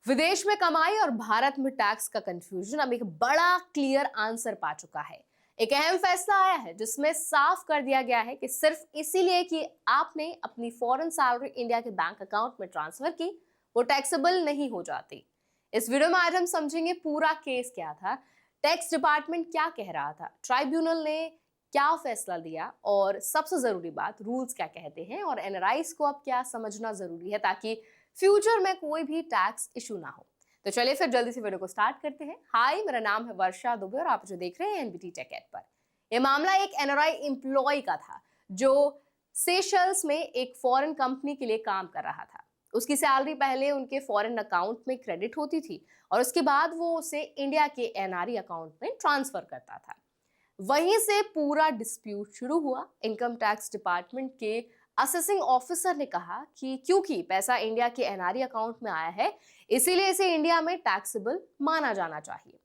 विदेश में कमाई और भारत में टैक्स का कंफ्यूजन अब एक बड़ा क्लियर आंसर पा चुका है। एक अहम फैसला आया है जिसमें साफ कर दिया गया है कि सिर्फ इसीलिए कि आपने अपनी फॉरेन सैलरी इंडिया के बैंक अकाउंट में ट्रांसफर की, वो टैक्सेबल नहीं हो जाती। इस वीडियो में आज हम समझेंगे पूरा केस क्या था, टैक्स डिपार्टमेंट क्या कह रहा था, ट्राइब्यूनल ने क्या फैसला दिया और सबसे जरूरी बात रूल्स क्या कहते हैं और एनआरआईज को अब क्या समझना जरूरी है ताकि फ्यूचर में कोई भी टैक्स इशू ना हो। तो चलिए फिर जल्दी से वीडियो को स्टार्ट करते हैं। हाय, मेरा नाम है वर्षा दुबे और आप जो देख रहे हैं एनबीटी टेक एड पर। यह मामला एक एनआरआई एम्प्लॉय का था जो सेशल्स में एक फॉरेन कंपनी के लिए काम कर रहा था। उसकी सैलरी पहले उनके फॉरेन अकाउंट में क्रेडिट होती थी और उसके बाद वो उसे इंडिया के एनआरई अकाउंट में ट्रांसफर करता था। वहीं से पूरा डिस्प्यूट शुरू हुआ। इनकम टैक्स डिपार्टमेंट के असेसिंग ऑफिसर ने कहा कि क्योंकि पैसा इंडिया के एनआरई अकाउंट में आया है, इसीलिए इसे इंडिया में टैक्सेबल माना जाना चाहिए।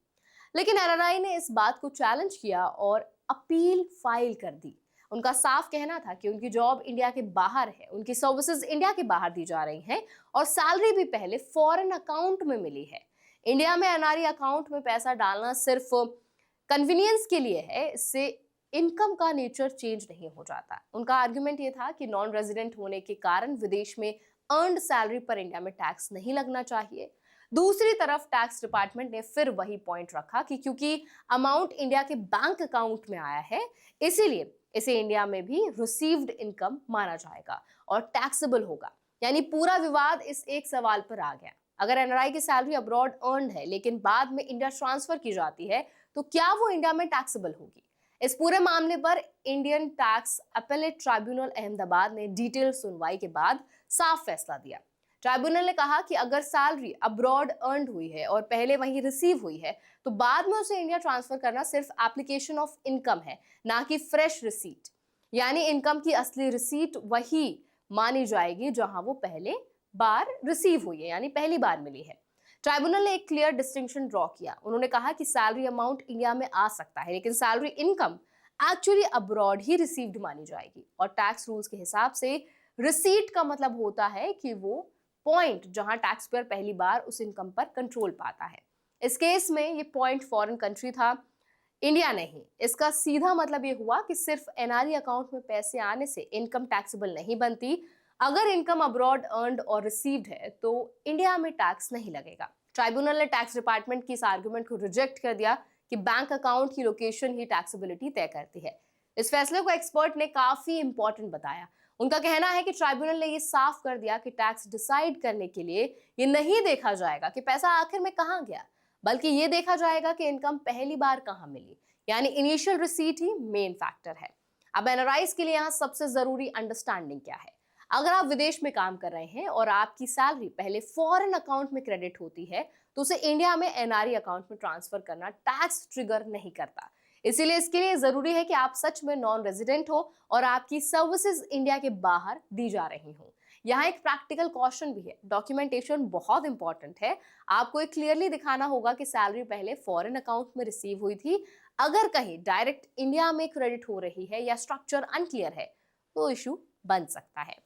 लेकिन एनआरआई ने इस बात को चैलेंज किया और अपील फाइल कर दी। उनका साफ कहना था कि उनकी जॉब इंडिया के बाहर है, उनकी सर्विसेज इंडिया के बाहर दी जा रही हैं और सैलरी भी पहले फॉरेन अकाउंट में मिली है। इंडिया में एनआरई अकाउंट में पैसा डालना सिर्फ कन्वीनियंस के लिए है, इससे इनकम का नेचर चेंज नहीं हो जाता। उनका आर्गुमेंट ये था कि नॉन रेजिडेंट होने के कारण विदेश में अर्नड सैलरी पर इंडिया में टैक्स नहीं लगना चाहिए। दूसरी तरफ टैक्स डिपार्टमेंट ने फिर वही पॉइंट रखा कि क्योंकि अमाउंट इंडिया के बैंक अकाउंट में आया है, इसीलिए इसे इंडिया में भी रिसीव्ड इनकम माना जाएगा और टैक्सेबल होगा। यानी पूरा विवाद इस एक सवाल पर आ गया, अगर एनआरआई की सैलरी अब्रॉड अर्नड है लेकिन बाद में इंडिया ट्रांसफर की जाती है तो क्या वो इंडिया में टैक्सेबल होगी। इस पूरे मामले पर Indian tax appellate tribunal Ahmedabad ने डिटेल सुनवाई के बाद साफ फैसला दिया। ट्राइब्यूनल ने कहा कि अगर सैलरी अब्रॉड अर्नड हुई है और पहले वहीं रिसीव हुई है तो बाद में उसे इंडिया ट्रांसफर करना सिर्फ एप्लीकेशन ऑफ इनकम है, ना कि फ्रेश रिसीट। यानी इनकम की असली रिसीट वही मानी जाएगी जहां वो पहले बार रिसीव हुई है, यानी पहली बार मिली है। ट्राइब्यूनल ने एक क्लियर डिस्टिंक्शन ड्रॉ किया। उन्होंने कहा कि सैलरी अमाउंट इंडिया में आ सकता है लेकिन salary income actually abroad he received मानी जाएगी और टैक्स रूल्स के हिसाब से रिसीट का मतलब होता है कि वो पॉइंट जहां टैक्स पेयर पहली बार उस इनकम पर कंट्रोल पाता है। इस केस में ये पॉइंट फॉरेन कंट्री था, इंडिया नहीं। इसका सीधा मतलब ये हुआ कि सिर्फ एनआरई अकाउंट में पैसे आने से इनकम टैक्सेबल नहीं बनती। अगर इनकम अब्रॉड अर्नड और रिसीव्ड है तो इंडिया में टैक्स नहीं लगेगा। ट्राइब्यूनल ने टैक्स डिपार्टमेंट की इस आर्गुमेंट को रिजेक्ट कर दिया कि बैंक अकाउंट की लोकेशन ही टैक्सेबिलिटी तय करती है। इस फैसले को एक्सपर्ट ने काफी इंपॉर्टेंट बताया। उनका कहना है कि ट्राइब्यूनल ने ये साफ कर दिया कि टैक्स डिसाइड करने के लिए ये नहीं देखा जाएगा कि पैसा आखिर में कहां गया, बल्कि ये देखा जाएगा कि इनकम पहली बार कहां मिली। यानी इनिशियल रिसीट ही मेन फैक्टर है। अब एनआरआईज के लिए यहाँ सबसे जरूरी अंडरस्टैंडिंग क्या है। अगर आप विदेश में काम कर रहे हैं और आपकी सैलरी पहले फॉरेन अकाउंट में क्रेडिट होती है तो उसे इंडिया में एनआरई अकाउंट में ट्रांसफर करना टैक्स ट्रिगर नहीं करता। इसीलिए इसके लिए जरूरी है कि आप सच में नॉन रेजिडेंट हो और आपकी सर्विसेज इंडिया के बाहर दी जा रही हो। यहाँ एक प्रैक्टिकल क्वेश्चन भी है, डॉक्यूमेंटेशन बहुत इंपॉर्टेंट है। आपको एक क्लियरली दिखाना होगा कि सैलरी पहले फॉरेन अकाउंट में रिसीव हुई थी। अगर कहीं डायरेक्ट इंडिया में क्रेडिट हो रही है या स्ट्रक्चर अनक्लियर है तो इशू बन सकता है।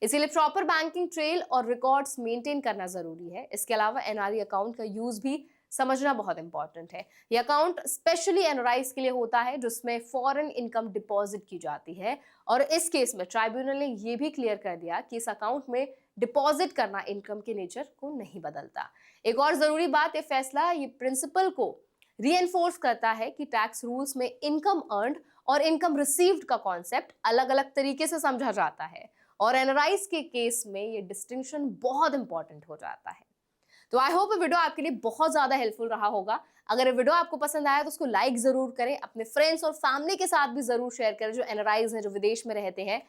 इसीलिए प्रॉपर बैंकिंग ट्रेल और रिकॉर्ड्स मेंटेन करना जरूरी है। इसके अलावा एनआरई अकाउंट का यूज भी समझना बहुत इंपॉर्टेंट है। यह अकाउंट स्पेशली एनआरआईज के लिए होता है जिसमें फॉरेन इनकम डिपॉजिट की जाती है और इस केस में ट्राइब्यूनल ने यह भी क्लियर कर दिया कि इस अकाउंट में डिपॉजिट करना इनकम के नेचर को नहीं बदलता। एक और जरूरी बात, ये फैसला ये प्रिंसिपल को रीएनफोर्स करता है कि टैक्स रूल्स में इनकम अर्न्ड और इनकम रिसीव्ड का कॉन्सेप्ट अलग अलग तरीके से समझा जाता है और एनआरआईज के केस में ये डिस्टिंक्शन बहुत इंपॉर्टेंट हो जाता है। तो आई होप ये वीडियो आपके लिए बहुत ज्यादा हेल्पफुल रहा होगा। अगर ये वीडियो आपको पसंद आया तो उसको लाइक जरूर करें, अपने फ्रेंड्स और फैमिली के साथ भी जरूर शेयर करें जो एनआरआईज हैं, जो विदेश में रहते हैं।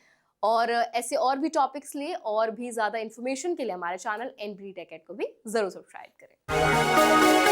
और ऐसे और भी टॉपिक्स लिए और भी ज्यादा इन्फॉर्मेशन के लिए हमारे चैनल एनबीटी टेक एड को भी जरूर सब्सक्राइब करें।